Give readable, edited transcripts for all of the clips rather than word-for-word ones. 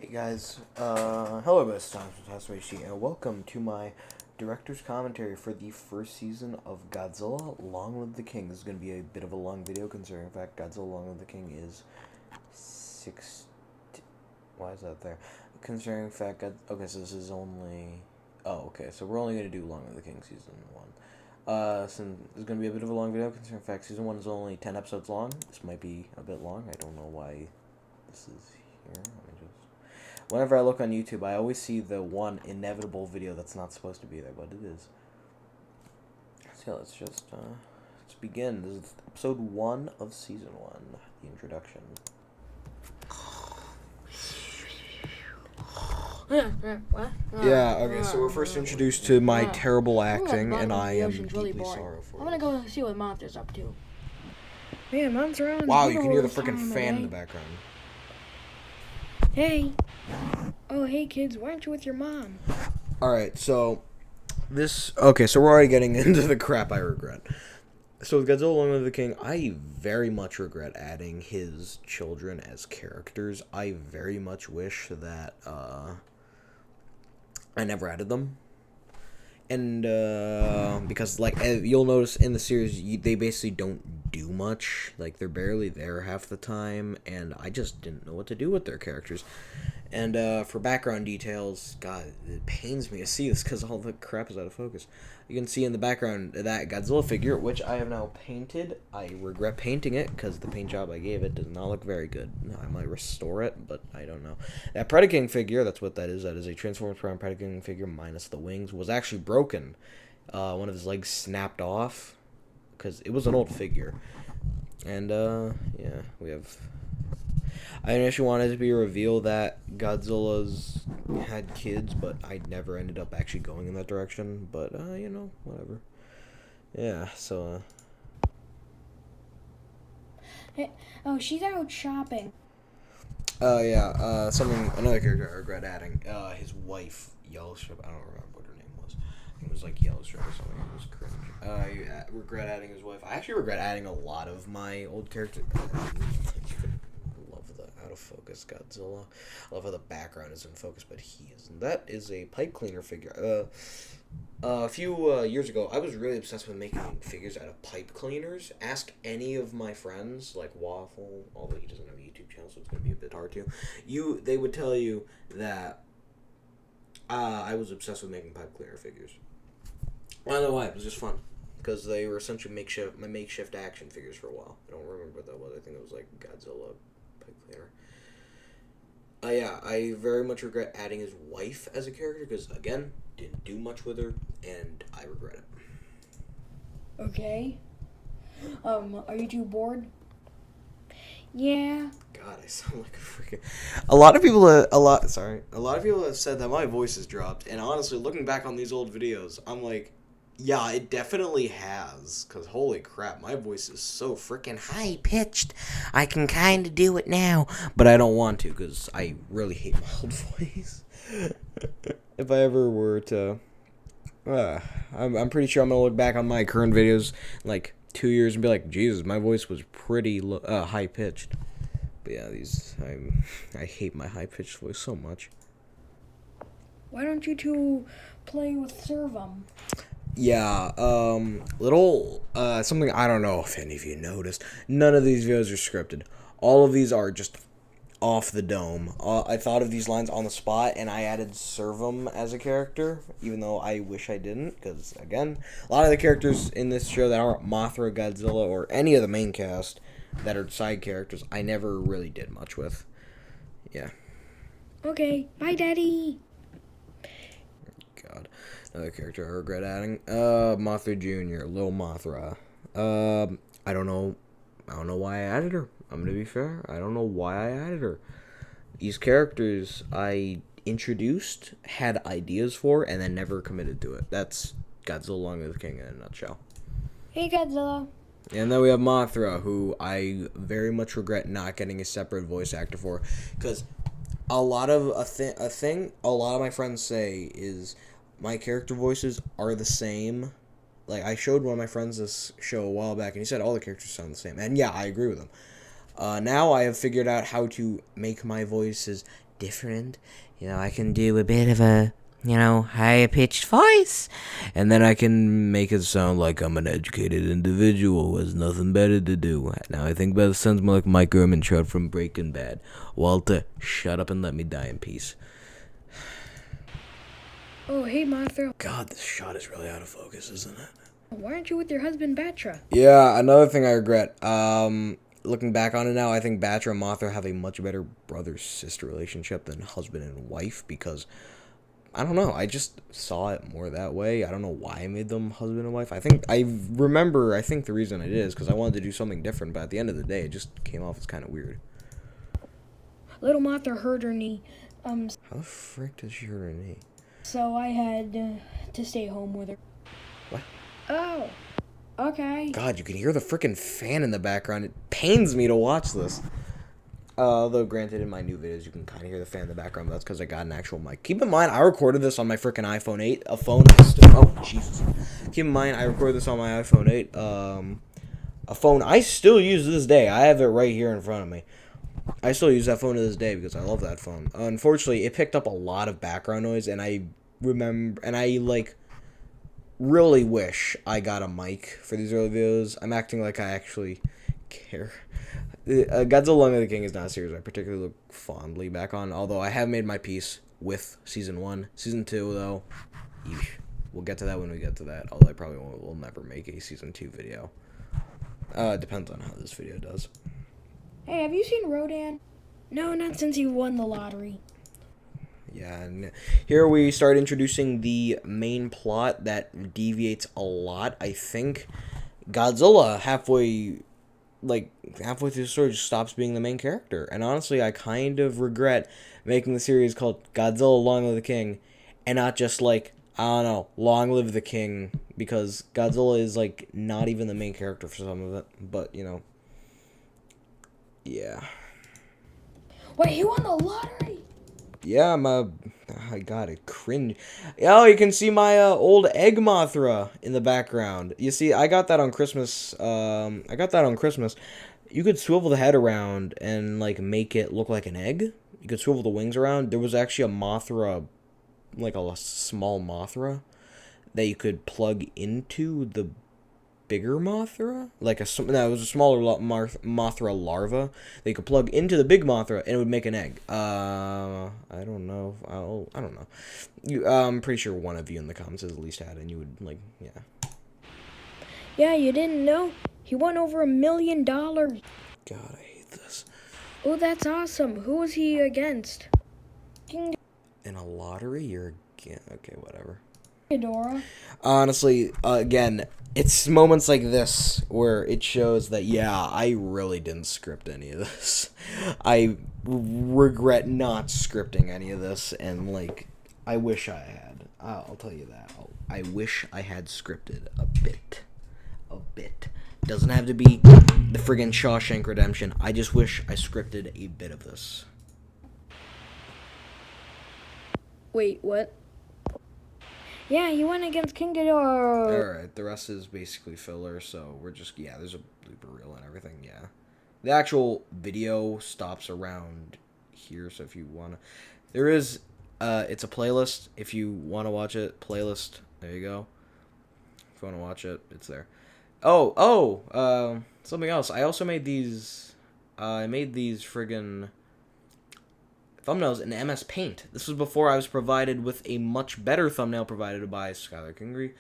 Hey guys, hello best times with Taswaishi, and welcome to my director's commentary for the first season of Godzilla Long Live the King. This is going to be a bit of a long video considering, in fact, Godzilla Long Live the King is 60... Why is that there? Considering, in fact, okay, so this is only... Oh, okay, so we're only going to do Long Live the King Season 1. Since this is going to be a bit of a long video considering, in fact, Season 1 is only 10 episodes long. This might be a bit long. I don't know why this is here. Let me just... Whenever I look on YouTube, I always see the one inevitable video that's not supposed to be there, but it is. So let's just, let's begin. This is episode 1 of season 1, the introduction. Yeah, okay, so we're first introduced to my terrible acting, and I am deeply sorrowful. I'm gonna go see what Mothra's up to. Man, Mom's around. Wow, you can hear the freaking fan in the background. Hey. Oh, hey, kids. Why aren't you with your mom? Alright, so this... Okay, so we're already getting into the crap I regret. So with Godzilla Long Live the King, I very much regret adding his children as characters. I very much wish that I never added them. And because, like, you'll notice in the series, they basically don't do much. Like, they're barely there half the time, and I just didn't know what to do with their characters. And for background details, God, it pains me to see this because all the crap is out of focus. You can see in the background that Godzilla figure, which I have now painted. I regret painting it because the paint job I gave it does not look very good. I might restore it, but I don't know. That Predaking figure, that's what that is. That is a Transformers Prime Predaking figure minus the wings. Was actually broken. One of his legs snapped off because it was an old figure. And, yeah, we have... I initially wanted it to be a reveal that Godzilla's had kids, but I never ended up actually going in that direction. But, you know, whatever. Yeah, so, Hey, oh, she's out shopping. yeah, another character I regret adding. His wife, Yellowstrip, I don't remember what her name was. I think it was like Yellowstrip or something. It was cringe. I regret adding his wife. I actually regret adding a lot of my old characters. Out of focus Godzilla. I love how the background is in focus, but he isn't. That is a pipe cleaner figure. A few years ago, I was really obsessed with making figures out of pipe cleaners. Ask any of my friends, like Waffle, although he doesn't have a YouTube channel, so it's going to be a bit hard to. They would tell you that I was obsessed with making pipe cleaner figures. I don't know why. It was just fun. Because they were essentially my makeshift action figures for a while. I don't remember what that was. I think it was like Godzilla pipe cleaner. Yeah, I very much regret adding his wife as a character because, again, didn't do much with her, and I regret it. Okay. Are you too bored? Yeah. God, I sound like a freaking... A lot of people have said that my voice has dropped, and honestly, looking back on these old videos, I'm like, yeah, it definitely has, because holy crap, my voice is so freaking high-pitched. I can kind of do it now, but I don't want to, because I really hate my old voice. If I ever were to... I'm pretty sure I'm going to look back on my current videos in like 2 years and be like, Jesus, my voice was pretty high-pitched. But yeah, I hate my high-pitched voice so much. Why don't you two play with Servum? Yeah, something I don't know if any of you noticed. None of these videos are scripted. All of these are just off the dome. I thought of these lines on the spot, and I added Servum as a character, even though I wish I didn't, because, again, a lot of the characters in this show that aren't Mothra, Godzilla, or any of the main cast that are side characters, I never really did much with. Yeah. Okay, bye, Daddy. God. Another character I regret adding. Mothra Jr., Lil Mothra. I don't know why I added her. I'm gonna be fair. I don't know why I added her. These characters I introduced, had ideas for, and then never committed to it. That's Godzilla Long Live the King in a nutshell. Hey, Godzilla. And then we have Mothra, who I very much regret not getting a separate voice actor for, because a lot of my friends say is my character voices are the same. Like, I showed one of my friends this show a while back, and he said all the characters sound the same. And yeah, I agree with him. Now I have figured out how to make my voices different. You know, I can do a bit of a, higher pitched voice. And then I can make it sound like I'm an educated individual who has nothing better to do. Now, I think that sounds more like Mike Ehrmantraut from Breaking Bad. Walter, shut up and let me die in peace. Oh, hey, Mothra. God, this shot is really out of focus, isn't it? Why aren't you with your husband, Batra? Yeah, another thing I regret. Looking back on it now, I think Batra and Mothra have a much better brother-sister relationship than husband and wife because, I don't know, I just saw it more that way. I don't know why I made them husband and wife. I think the reason I did is because I wanted to do something different, but at the end of the day, it just came off as kind of weird. Little Mothra hurt her knee. How the frick did she hurt her knee? So I had to stay home with her. What? Oh, okay. God, you can hear the frickin' fan in the background. It pains me to watch this. Though granted, in my new videos, you can kind of hear the fan in the background, but that's because I got an actual mic. Keep in mind, I recorded this on my frickin' iPhone 8. Oh, Jesus. Keep in mind, I recorded this on my iPhone 8. A phone I still use to this day. I have it right here in front of me. I still use that phone to this day because I love that phone. Unfortunately, it picked up a lot of background noise, and I really wish I got a mic for these early videos. I'm acting like I actually care. Godzilla Long Live the King is not a series I particularly look fondly back on, although I have made my peace with Season 1. Season 2, though, yeesh. We'll get to that when we get to that, although I probably will never make a Season 2 video. It depends on how this video does. Hey, have you seen Rodan? No, not since he won the lottery. Yeah, and here we start introducing the main plot that deviates a lot. I think Godzilla halfway through the story just stops being the main character. And honestly, I kind of regret making the series called Godzilla Long Live the King and not just I don't know, Long Live the King, because Godzilla is not even the main character for some of it. But, yeah. Wait, he won the lottery? Yeah, I got it. Cringe. Oh, you can see my old egg Mothra in the background. You see, I got that on Christmas. You could swivel the head around and make it look like an egg. You could swivel the wings around. There was actually a Mothra, a small Mothra that you could plug into the bigger Mothra, it was a smaller Mothra larva. They could plug into the big Mothra and it would make an egg. I don't know. I don't know. I'm pretty sure one of you in the comments has at least had it, and you would yeah. Yeah, you didn't know? He won over $1 million. God, I hate this. Oh, that's awesome. Who was he against? In a lottery, you're okay, whatever. Ghidorah. Honestly, again, it's moments like this where it shows that, yeah, I really didn't script any of this. I regret not scripting any of this, and, I wish I had. I'll tell you that. I wish I had scripted a bit. Doesn't have to be the friggin' Shawshank Redemption. I just wish I scripted a bit of this. Wait, what? Yeah, he went against King Ghidorah. Alright, the rest is basically filler, so we're just, yeah, there's a blooper reel and everything, yeah. The actual video stops around here, so if you want to... There is, it's a playlist. If you want to watch it, playlist, there you go. If you want to watch it, it's there. Something else. I also made these, friggin' thumbnails in MS Paint. This was before I was provided with a much better thumbnail provided by Skylar Kingery,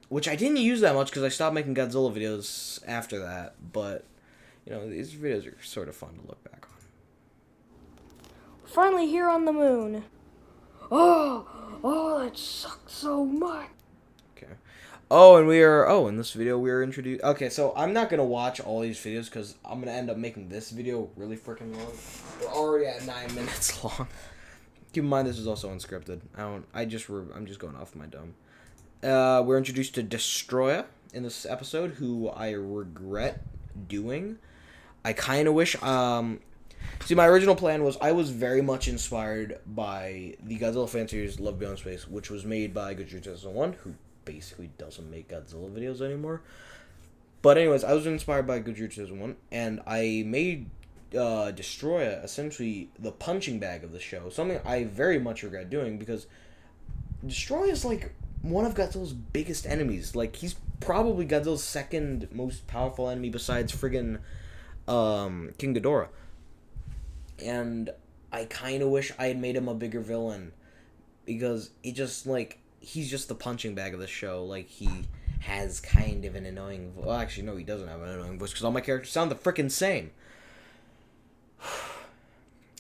which I didn't use that much because I stopped making Godzilla videos after that, but, these videos are sort of fun to look back on. Finally here on the moon. Oh, that sucks so much. Okay. In this video we are introduced... Okay, so I'm not going to watch all these videos because I'm going to end up making this video really freaking long. We're already at 9 minutes long. Keep in mind this is also unscripted. I'm just going off my dome. We're introduced to Destroyer in this episode, who I regret doing. I kind of wish... See, my original plan was I was very much inspired by the Godzilla fan series Love Beyond Space, which was made by Godzilla 2001, who basically doesn't make Godzilla videos anymore. But anyways, I was inspired by Godzilla 2001, and I made Destroya essentially the punching bag of the show. Something I very much regret doing because Destroya is like one of Godzilla's biggest enemies. Like he's probably Godzilla's second most powerful enemy besides friggin' King Ghidorah. And I kind of wish I had made him a bigger villain because it just like he's just the punching bag of the show. Like he has kind of an annoying. Well, actually, no, he doesn't have an annoying voice because all my characters sound the frickin' same.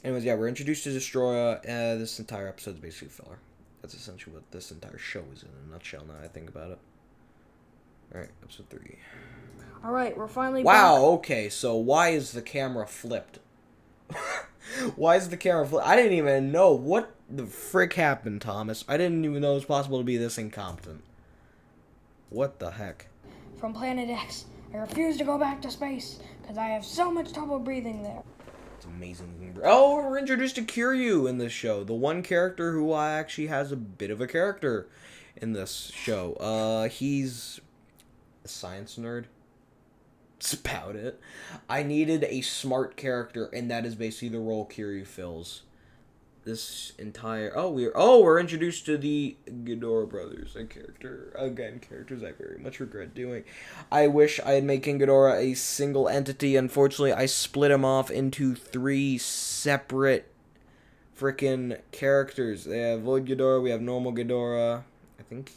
Anyways, yeah, we're introduced to Destroya. This entire episode is basically filler. That's essentially what this entire show is in a nutshell. Now I think about it. All right, episode 3. All right, we're finally Wow. back. Okay, so why is the camera flipped? Why is the camera flipped? I didn't even know what the frick happened, Thomas. I didn't even know it was possible to be this incompetent. What the heck? From Planet X. I refuse to go back to space because I have so much trouble breathing there. It's amazing. Oh, we're introduced to Kiryu in this show. The one character who actually has a bit of a character in this show. He's a science nerd. That's about it. I needed a smart character, and that is basically the role Kiryu fills. This entire we're introduced to the Ghidorah brothers, characters I very much regret doing. I wish I had made King Ghidorah a single entity. Unfortunately, I split him off into 3 separate freaking characters. They have Void Ghidorah, we have normal Ghidorah. I think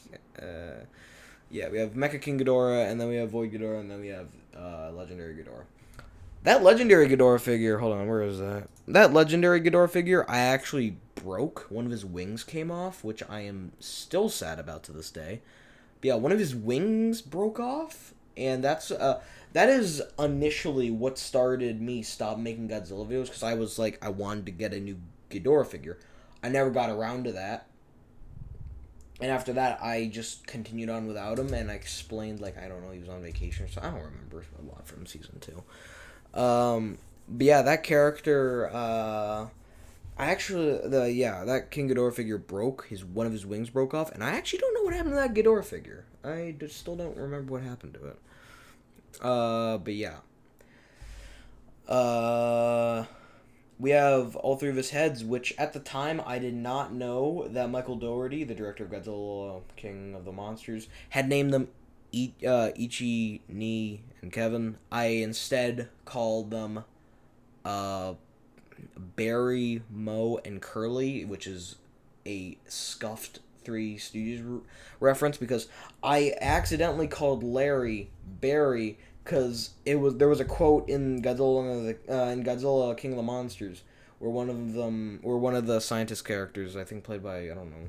yeah, we have Mecha King Ghidorah, and then we have Void Ghidorah, and then we have Legendary Ghidorah. That Legendary Ghidorah figure, hold on, where is that? That Legendary Ghidorah figure, I actually broke. One of his wings came off, which I am still sad about to this day. But yeah, one of his wings broke off, and that is initially what started me stop making Godzilla videos, because I was like, I wanted to get a new Ghidorah figure. I never got around to that. And after that, I just continued on without him, and I explained, like, I don't know, he was on vacation, so I don't remember a lot from season 2. But yeah, that character, that King Ghidorah figure broke. One of his wings broke off, and I actually don't know what happened to that Ghidorah figure. I just still don't remember what happened to it. But yeah. We have all 3 of his heads, which at the time I did not know that Michael Dougherty, the director of Godzilla, King of the Monsters, had named them Ichi, Ni, and Kevin. I instead called them Barry, Mo, and Curly, which is a scuffed Three Stooges reference because I accidentally called Larry Barry because there was a quote in Godzilla King of the Monsters where one of the scientist characters, I think played by, I don't know,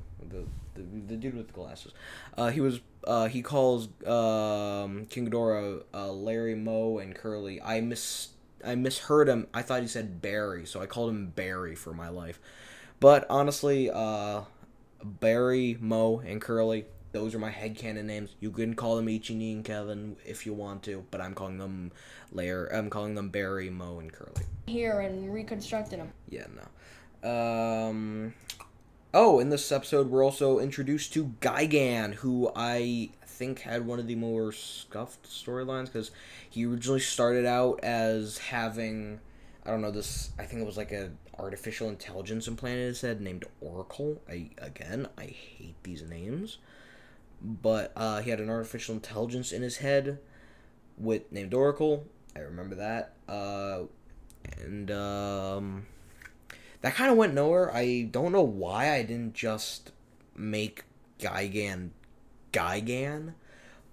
the dude with the glasses, he calls King Ghidorah Larry, Mo, and Curly. I misheard him. I thought he said Barry, so I called him Barry for my life. But honestly, Barry, Mo, and Curly, those are my headcanon names. You can call them Ichini and Kevin if you want to, but I'm calling them Barry, Mo, and Curly. Here and reconstructed them. Yeah, no. Oh, in this episode, we're also introduced to Gigan, who I think had one of the more scuffed storylines, because he originally started out as having, I don't know, I think it was like a artificial intelligence implanted in his head named Oracle. I hate these names. But he had an artificial intelligence in his head named Oracle. I remember that. And that kind of went nowhere. I don't know why I didn't just make Gigan.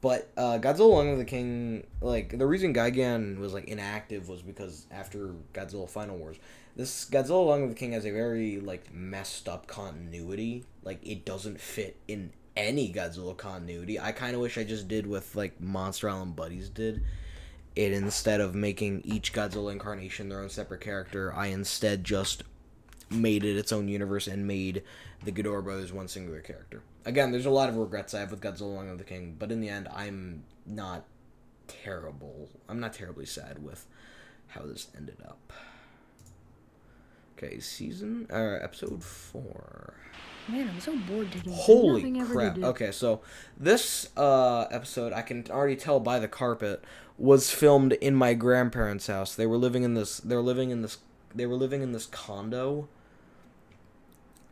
But Godzilla Along with the King, like, the reason Gigan was, like, inactive was because after Godzilla Final Wars, this Godzilla Along with the King has a very, like, messed up continuity. Like, it doesn't fit in any Godzilla continuity. I kind of wish I just did with, like, Monster Island Buddies did. Instead of making each Godzilla incarnation their own separate character, I instead just made it its own universe and made the Ghidorah brothers one singular character. Again, there's a lot of regrets I have with Godzilla Along with the King, but in the end, I'm not terribly sad with how this ended up. Okay, episode 4. Man, I'm so bored today. Holy Nothing ever to crap. do. Okay, so this episode, I can already tell by the carpet, was filmed in my grandparents' house. They were living in this condo,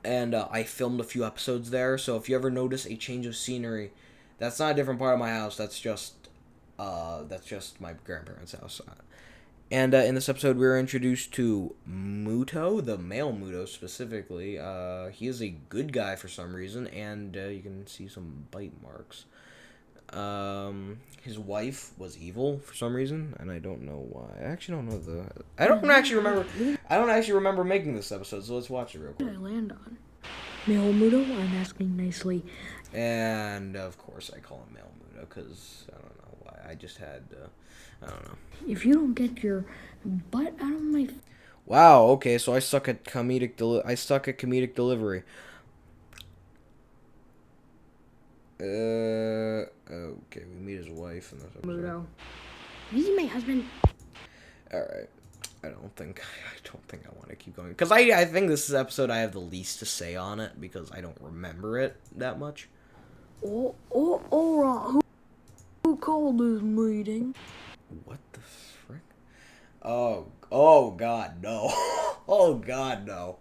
and I filmed a few episodes there. So if you ever notice a change of scenery, that's not a different part of my house. That's just my grandparents' house. And in this episode, we were introduced to Muto, the male Muto specifically. He is a good guy for some reason, and you can see some bite marks. His wife was evil for some reason, and I don't know why. I actually don't know I don't actually remember making this episode, so let's watch it real quick. What did I land on? Male Mudo, I'm asking nicely. And of course, I call him male Muto because I don't know why. I just had, I don't know. If you don't get your butt out of my... Wow. Okay, so I suck at comedic delivery. Okay, we meet his wife in this episode. Mudo. He's my husband. Alright. I don't think I want to keep going. Because I think this is the episode I have the least to say on it, because I don't remember it that much. Alright. Who called this meeting? What the frick? Oh god, no. Oh god, no.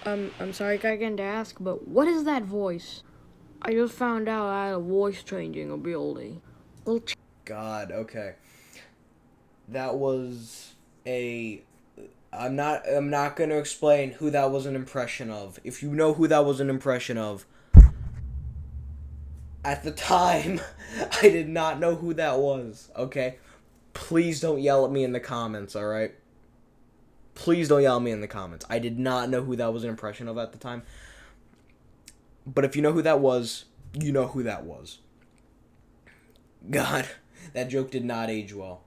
I'm sorry, Gigan, to ask, but what is that voice? I just found out I had a voice changing ability. Well, God, okay. That was a... I'm not gonna explain who that was an impression of. If you know who that was an impression of, at the time, I did not know who that was, okay? Please don't yell at me in the comments, alright? Please don't yell at me in the comments. I did not know who that was an impression of at the time. But if you know who that was, you know who that was. God, that joke did not age well.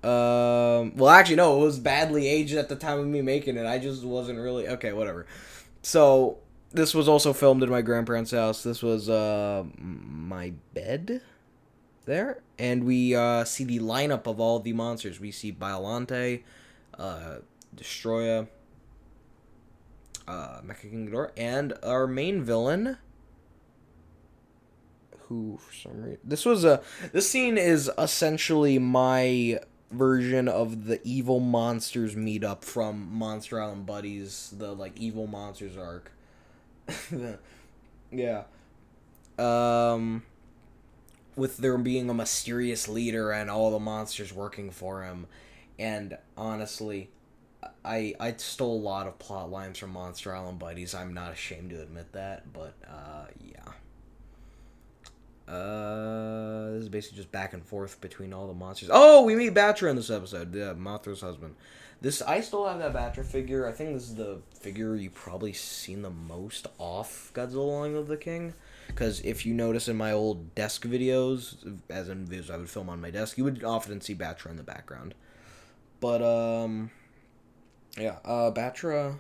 Well, actually, no, it was badly aged at the time of me making it. I just wasn't really... Okay, whatever. So, this was also filmed in my grandparents' house. This was, my bed there. And we, see the lineup of all the monsters. We see Biolante, Destroya, Mecha King Ghidorah, and our main villain, who, for some reason... This scene is essentially my version of the Evil Monsters meetup from Monster Island Buddies, the, like, Evil Monsters arc. Yeah. With there being a mysterious leader and all the monsters working for him. And, honestly, I stole a lot of plot lines from Monster Island Buddies. I'm not ashamed to admit that, but, yeah. This is basically just back and forth between all the monsters. Oh, we meet Batra in this episode. Yeah, Mothra's husband. I still have that Batra figure. I think this is the figure you've probably seen the most off Godzilla Line of the King. Because if you notice in my old desk videos, as in videos I would film on my desk, you would often see Batra in the background. But, yeah, Batra...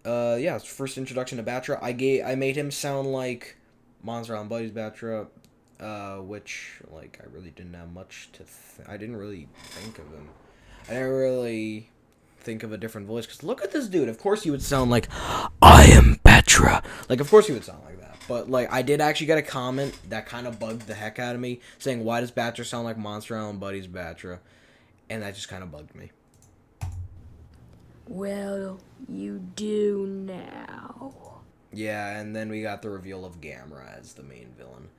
yeah, it's first introduction to Batra. I made him sound like Monster Island Buddies Batra, which, like, I really didn't have much to... I didn't really think of him. I didn't really think of a different voice, because look at this dude. Of course he would sound like, I am Batra. Like, of course he would sound like that. But, like, I did actually get a comment that kind of bugged the heck out of me, saying, why does Batra sound like Monster Island Buddies Batra? And that just kind of bugged me. well, you do now. Yeah, and then we got the reveal of Gamra as the main villain.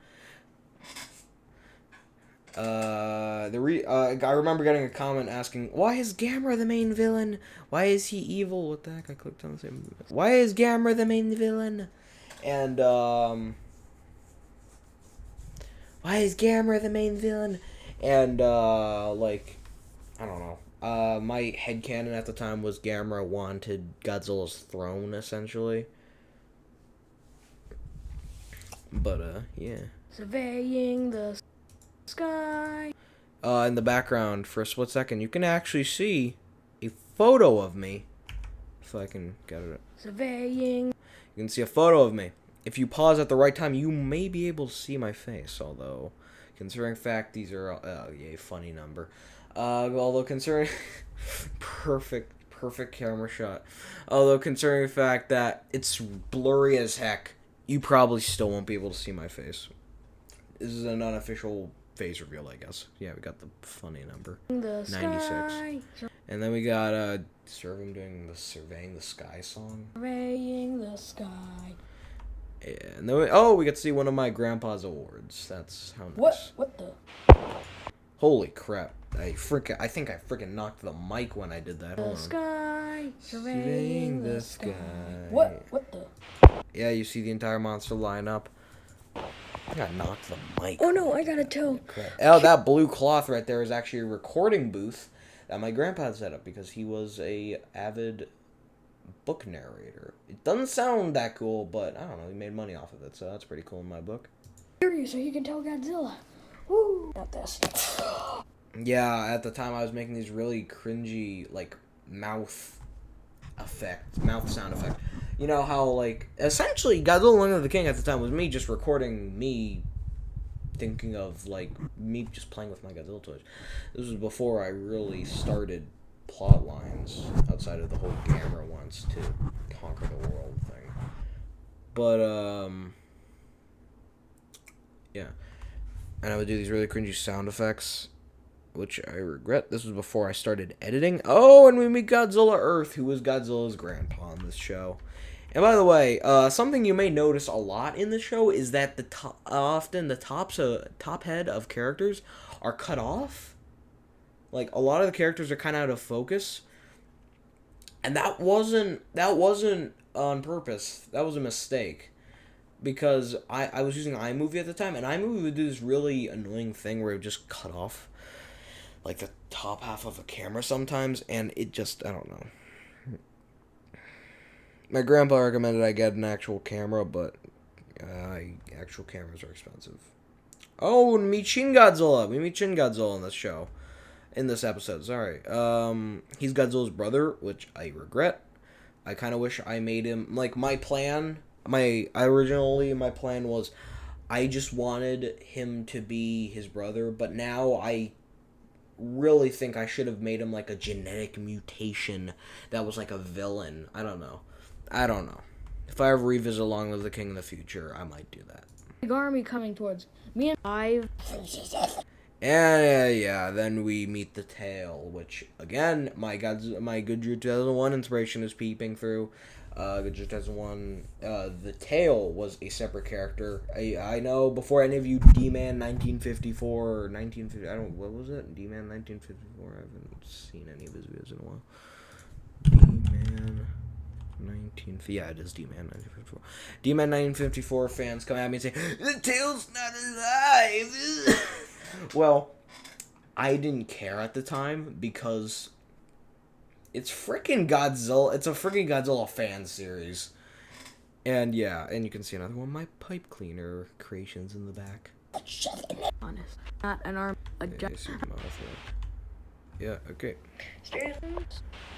I remember getting a comment asking, why is Gamra the main villain? Why is he evil? What the heck? I clicked on the same... Why is Gamra the main villain? And, why is Gamra the main villain? And, like, I don't know. My headcanon at the time was Gamra wanted Godzilla's throne, essentially. But, yeah. Surveying the sky. In the background, for a split second, you can actually see a photo of me. If I can get it. Surveying. You can see a photo of me. If you pause at the right time, you may be able to see my face. Although, considering fact, these are... Oh, yay, funny number. Although, considering... perfect perfect camera shot. Although, considering the fact that it's blurry as heck, you probably still won't be able to see my face. This is an unofficial face reveal, I guess. Yeah, we got the funny number. 96. And then we got Servum doing the Surveying the Sky song. Surveying the sky. And then we get to see one of my grandpa's awards. That's how nice. What the? Holy crap. I think I freaking knocked the mic when I did that. Hold on. Sky. Surveying the sky. What the? Yeah, you see the entire monster line up. I got knocked the mic. Oh no, I gotta tell. Crap. Oh, that blue cloth right there is actually a recording booth that my grandpa set up because he was a avid book narrator. It doesn't sound that cool, but I don't know, he made money off of it, so that's pretty cool in my book. Curious, so you can tell Godzilla. Woo! Not this. Yeah, at the time I was making these really cringy, like, mouth sound effect. You know how, like, essentially Godzilla Land of the King at the time was me just recording me thinking of, like, me just playing with my Godzilla toys. This was before I really started plot lines outside of the whole Gamra wants to conquer the world thing. But, yeah. And I would do these really cringy sound effects, which I regret. This was before I started editing. Oh, and we meet Godzilla Earth, who was Godzilla's grandpa in this show. And by the way, something you may notice a lot in the show is that often the top head of characters are cut off. Like, a lot of the characters are kind of out of focus. And that wasn't on purpose. That was a mistake. Because I was using iMovie at the time, and iMovie would do this really annoying thing where it would just cut off, like, the top half of a camera sometimes, and it just, I don't know. My grandpa recommended I get an actual camera, but actual cameras are expensive. Oh, and meet Shin Godzilla. We meet Shin Godzilla in this show. In this episode, sorry. He's Godzilla's brother, which I regret. I kind of wish I made him, like, my plan was I just wanted him to be his brother, but now I really think I should have made him like a genetic mutation that was like a villain. I don't know. If I ever revisit Long Live the King in the future, I might do that. Big army coming towards me and 5. And yeah, then we meet the tail, which again, my Godzilla 2001 inspiration is peeping through. Godzilla 2001, the tail was a separate character. I know before any of you D-Man 1954 or 1950, what was it? D-Man 1954? I haven't seen any of his videos in a while. D-Man 1950, yeah, it is D-Man 1954. D-Man 1954 fans come at me and say, the tail's not alive! Well, I didn't care at the time because it's freaking Godzilla. It's a freaking Godzilla fan series. And yeah, and you can see another one of my pipe cleaner creations in the back. Honest. Not an arm. Yeah, okay.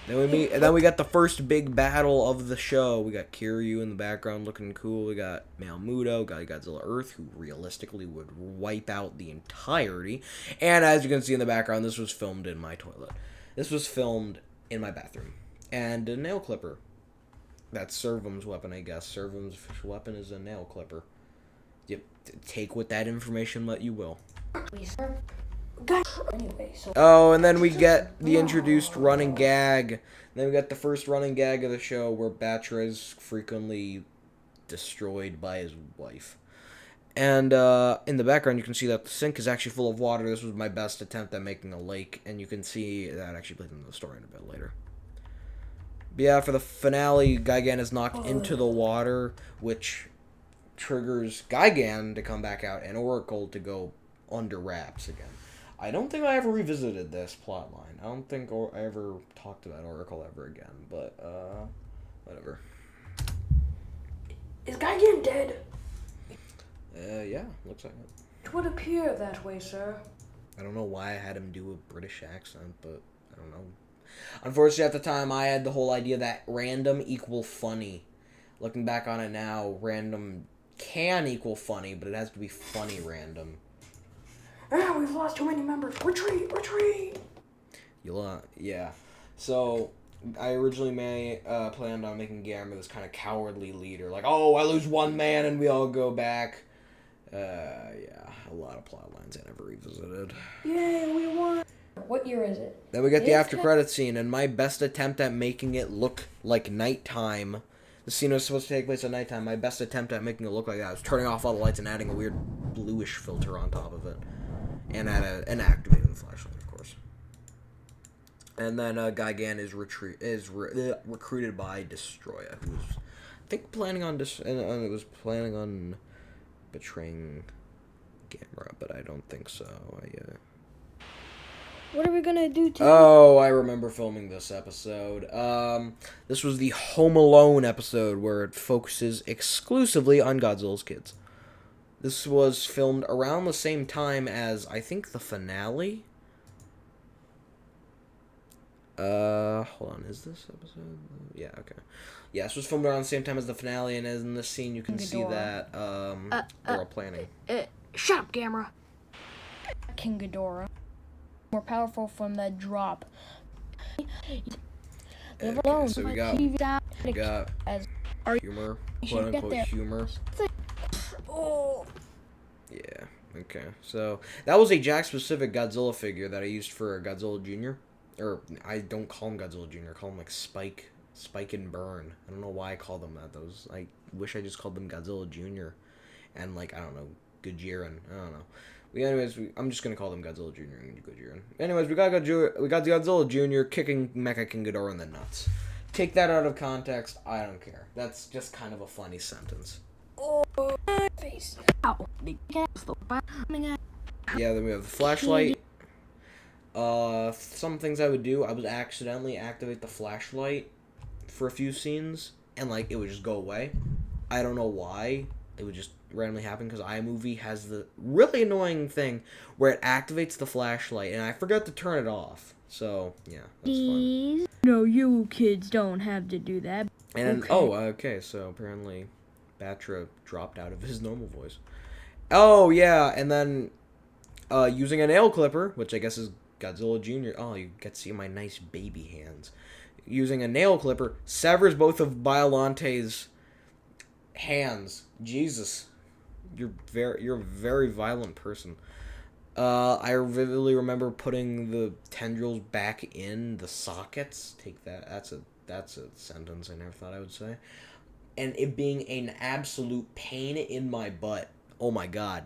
Then we got the first big battle of the show. We got Kiryu in the background looking cool. We got Malmuto, got Godzilla Earth, who realistically would wipe out the entirety. And as you can see in the background, this was filmed in my toilet. This was filmed in my bathroom. And a nail clipper. That's Servum's weapon, I guess. Servum's official weapon is a nail clipper. Yep. Take with that information what you will. Anyway, oh, and then we get the introduced running gag. Then we got the first running gag of the show where Batra is frequently destroyed by his wife. And in the background, you can see that the sink is actually full of water. This was my best attempt at making a lake, and you can see that actually plays into the story in a bit later. But yeah, for the finale, Gigan is knocked into the water, which triggers Gigan to come back out and Oracle to go under wraps again. I don't think I ever revisited this plot line. I don't think I ever talked about Oracle ever again, but, whatever. Is Gigan dead? Yeah, looks like it. It would appear that way, sir. I don't know why I had him do a British accent, but I don't know. Unfortunately, at the time, I had the whole idea that random equal funny. Looking back on it now, random can equal funny, but it has to be funny random. We've lost too many members. Retreat! Yeah. So, I originally planned on making Gamra this kind of cowardly leader. Like, oh, I lose one man and we all go back. Yeah, a lot of plot lines I never revisited. Yay, we won! What year is it? Then we get the after credit scene, and my best attempt at making it look like nighttime. The scene was supposed to take place at nighttime. My best attempt at making it look like that was turning off all the lights and adding a weird bluish filter on top of it. And activating the flashlight, of course. And then Gigan is recruited by Destroya, who was, I think, planning on betraying Gamra, but I don't think so. What are we gonna do today? Oh, I remember filming this episode. This was the Home Alone episode where it focuses exclusively on Godzilla's kids. This was filmed around the same time as, I think, the finale. Hold on, is this episode? Yeah, okay. Yeah, this was filmed around the same time as the finale, and in this scene you can see that, they're all planning. Shut up, Gamra. King Ghidorah. More powerful from that drop. Okay, so we got humor, quote-unquote humor. Oh. Yeah, okay. So, that was a Jack-specific Godzilla figure that I used for Godzilla Jr. Or, I don't call him Godzilla Jr., I call him, like, Spike and Burn. I don't know why I call them that. I wish I just called them Godzilla Jr. And, like, I don't know, Gajiran. I don't know. I'm just gonna call them Godzilla Jr. and Gajiran. Anyways, we got the Godzilla Jr. kicking Mecha King Ghidorah in the nuts. Take that out of context, I don't care. That's just kind of a funny sentence. Oh, my face. Ow. Yeah, then we have the flashlight. Some things I would do, I would accidentally activate the flashlight for a few scenes, and, like, it would just go away. I don't know why. It would just randomly happen, because iMovie has the really annoying thing where it activates the flashlight, and I forgot to turn it off. So, yeah, that's fun. No, you kids don't have to do that. And, okay, so apparently Batra dropped out of his normal voice. Oh, yeah, and then, using a nail clipper, which I guess is Godzilla Jr. Oh, you get to see my nice baby hands. Using a nail clipper, severs both of Biolante's hands. Jesus. You're a very violent person. I vividly remember putting the tendrils back in the sockets. Take that. That's a sentence I never thought I would say. And it being an absolute pain in my butt. Oh my god.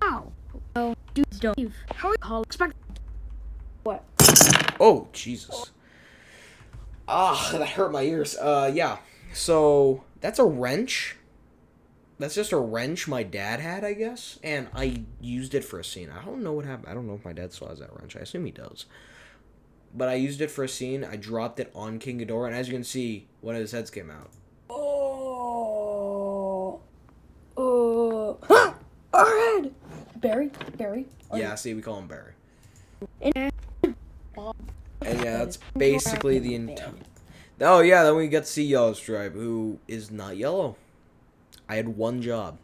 Ow. Oh, dudes don't leave. How are you expect? What? Oh, Jesus. Ah, that hurt my ears. Yeah. So, that's a wrench. That's just a wrench my dad had, I guess. And I used it for a scene. I don't know what happened. I don't know if my dad still has that wrench. I assume he does. But I used it for a scene. I dropped it on King Ghidorah. And as you can see, one of his heads came out. Oh. Oh. Our head. Barry. Yeah, see, we call him Barry. And yeah, that's basically the entire... Oh, yeah, then we get to see Yellow Stripe, who is not yellow. I had one job.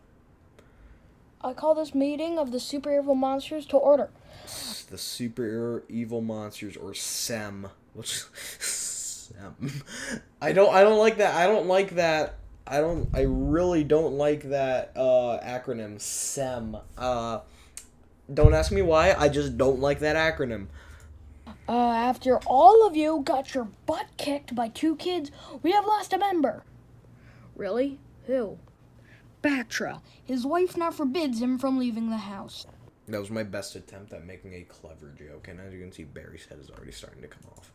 I call this meeting of the super evil monsters to order. The super evil monsters, or SEM. Which... SEM. I don't like that. I really don't like that acronym, SEM. Don't ask me why, I just don't like that acronym. After all of you got your butt kicked by two kids, we have lost a member. Really? Who? Batra. His wife now forbids him from leaving the house. That was my best attempt at making a clever joke, and as you can see, Barry's head is already starting to come off.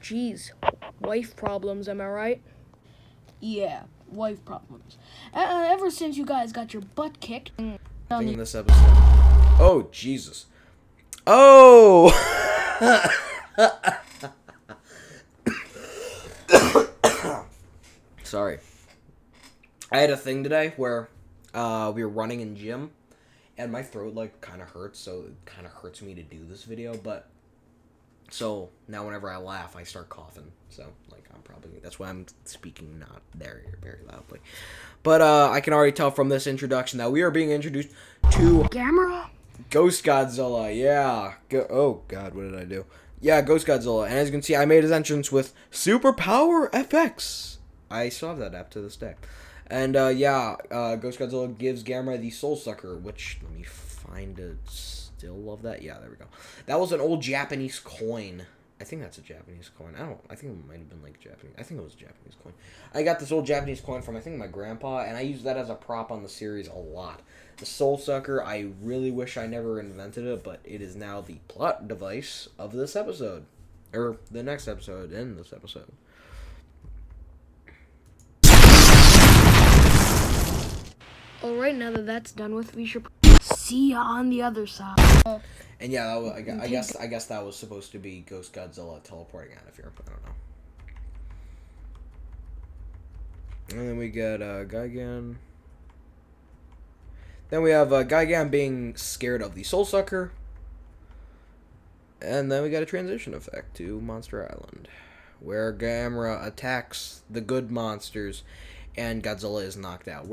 Jeez, wife problems, am I right? Yeah, wife problems. Ever since you guys got your butt kicked... In this episode... Oh, Jesus. Oh! Sorry. I had a thing today where we were running in gym, and my throat, like, kind of hurts, so it kind of hurts me to do this video, but... So, now whenever I laugh, I start coughing. So, like, that's why I'm speaking not very loudly. But, I can already tell from this introduction that we are being introduced to... Gamera? Ghost Godzilla, yeah. Oh, God, what did I do? Yeah, Ghost Godzilla. And as you can see, I made his entrance with Superpower FX. I still have that app to this day. And Ghost Godzilla gives Gamera the Soul Sucker, which, let me find a still of that. Yeah, there we go. That was an old Japanese coin. I think that's a Japanese coin. I think it might have been like Japanese. I think it was a Japanese coin. I got this old Japanese coin from, I think, my grandpa, and I used that as a prop on the series a lot. The Soul Sucker, I really wish I never invented it, but it is now the plot device of this episode. Or the next episode in this episode. Alright, now that that's done with, we should see ya on the other side. And yeah, that was, I guess that was supposed to be Ghost Godzilla teleporting out of here. I don't know. And then we get Gigan. Then we have Gigan being scared of the Soul Sucker. And then we got a transition effect to Monster Island, where Gamera attacks the good monsters, and Godzilla is knocked out.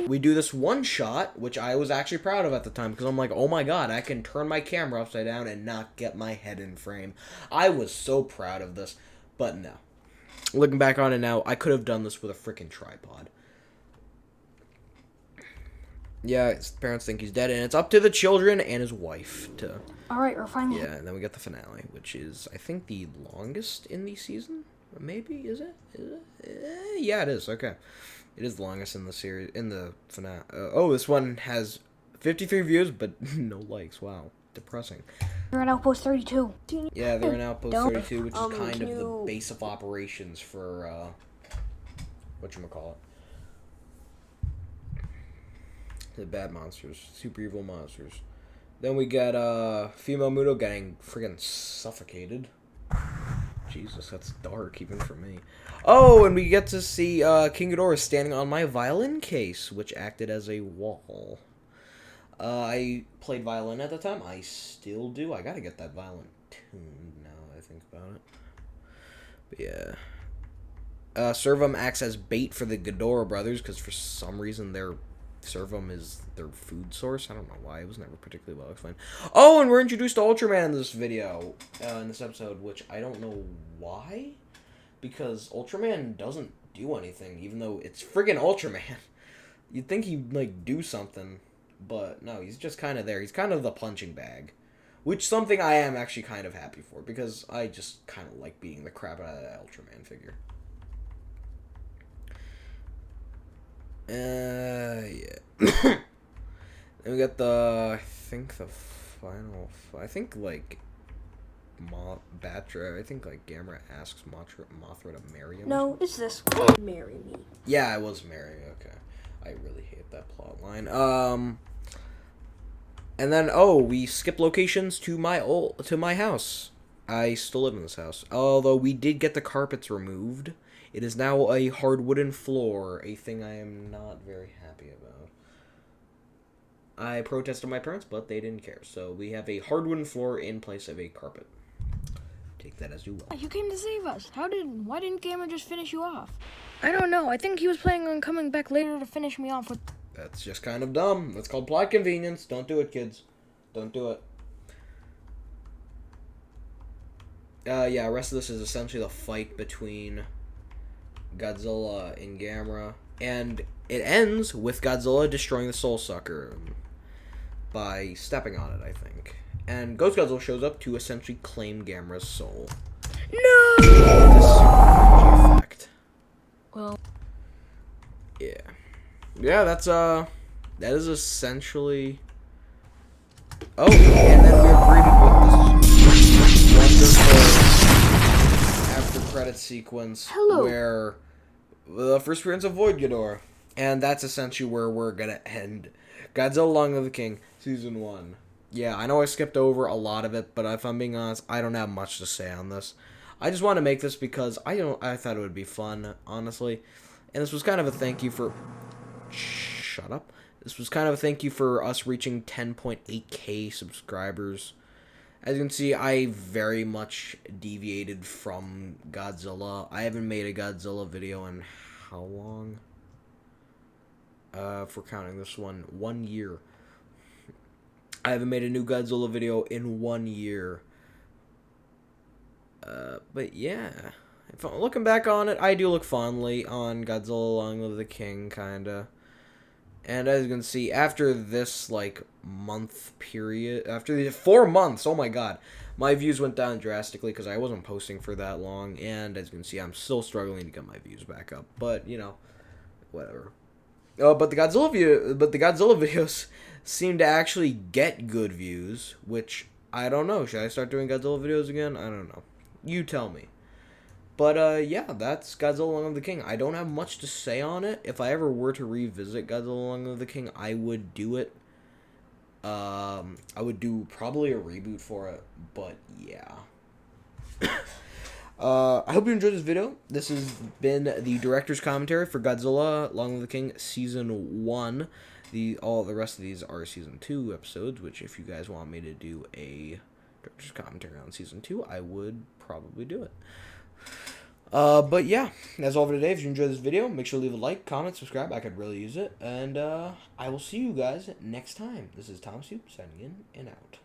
We do this one shot, which I was actually proud of at the time, because I'm like, oh my god, I can turn my camera upside down and not get my head in frame. I was so proud of this, but no. Looking back on it now, I could have done this with a freaking tripod. Yeah, his parents think he's dead, and it's up to the children and his wife to... Alright, we're finally... Yeah, and then we get the finale, which is, I think, the longest in the season? Maybe? Is it? Yeah, it is. Okay. It is the longest in the series, in the finale. This one has 53 views, but no likes. Wow. Depressing. They're at Outpost 32. Yeah, they're in Outpost 32, which is kind of the base of operations for, whatchamacallit. The bad monsters. Super evil monsters. Then we get, female Muto getting friggin' suffocated. Jesus, that's dark, even for me. Oh, and we get to see, King Ghidorah standing on my violin case, which acted as a wall. I played violin at the time. I still do. I gotta get that violin tuned now that I think about it. But yeah. Servum acts as bait for the Ghidorah brothers, because for some reason their Servum is their food source. I don't know why. It was never particularly well explained. Oh, and we're introduced to Ultraman in this video, in this episode, which I don't know why. Because Ultraman doesn't do anything, even though it's friggin' Ultraman. You'd think he'd, like, do something. But no, he's just kind of there. He's kind of the punching bag. Which something I am actually kind of happy for, because I just kind of like beating the crap out of that Ultraman figure. Yeah. Then we got the, like, Batra. I think, like, Gamra asks Mothra to marry him. No, it's this one. Marry me. Yeah, it was marry. Okay. I really hate that plot line. And then, we skip locations to my house. I still live in this house. Although we did get the carpets removed. It is now a hard wooden floor, a thing I am not very happy about. I protested my parents, but they didn't care. So we have a hard wooden floor in place of a carpet. Take that as you will. You came to save us. Why didn't Gamma just finish you off? I don't know. I think he was planning on coming back later to finish me off with... That's just kind of dumb. That's called plot convenience. Don't do it, kids. Don't do it. Rest of this is essentially the fight between Godzilla and Gamera. And it ends with Godzilla destroying the Soul Sucker by stepping on it, I think. And Ghost Godzilla shows up to essentially claim Gamera's soul. No! This effect. Well... Yeah. Yeah, that is essentially... Oh, and then we're greeted with this wonderful after-credit sequence where the first appearance of Void Ghidorah. And that's essentially where we're gonna end Godzilla Along with the King, Season 1. Yeah, I know I skipped over a lot of it, but if I'm being honest, I don't have much to say on this. I just want to make this because I thought it would be fun, honestly. And this was kind of a thank you for... Shut up. This was kind of a thank you for us reaching 10.8k subscribers. As you can see, I very much deviated from Godzilla. I haven't made a Godzilla video in how long? If we're counting this one, 1 year. I haven't made a new Godzilla video in 1 year. But yeah, if I'm looking back on it, I do look fondly on Godzilla along with the King, kinda. And as you can see, after this like month period, after the 4 months, oh my god, my views went down drastically because I wasn't posting for that long. And as you can see, I'm still struggling to get my views back up. But you know, whatever. But the Godzilla videos seem to actually get good views, which I don't know. Should I start doing Godzilla videos again? I don't know. You tell me. But yeah, that's Godzilla Along with the King. I don't have much to say on it. If I ever were to revisit Godzilla Along with the King, I would do it. I would do probably a reboot for it. But yeah. I hope you enjoyed this video. This has been the director's commentary for Godzilla Along with the King Season 1. All the rest of these are Season 2 episodes, which if you guys want me to do a director's commentary on Season 2, I would probably do it. But yeah, that's all for today. If you enjoyed this video, make sure to leave a like, comment, subscribe. I could really use it. And I will see you guys next time. This is Tom Soup signing in and out.